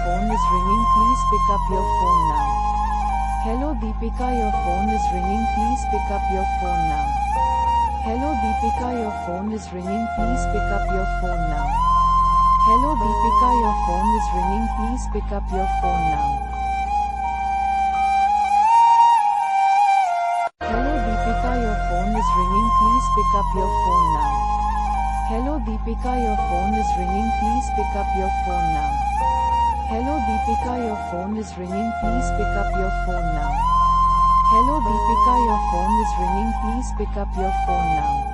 phone is ringing. Please pick up your phone now. Hello Deepika, your phone is ringing. Please pick up your phone now. Hello Deepika, your phone is ringing. Please pick up your phone now. Hello Deepika, your phone is ringing. Please pick up your phone now. Hello Deepika, your phone is ringing. Please pick up your phone now. Hello Deepika, your phone is ringing. Please pick up your phone now. Hello Deepika, your phone is ringing. Please pick up your phone now. Hello Deepika, your phone is ringing. Please pick up your phone now.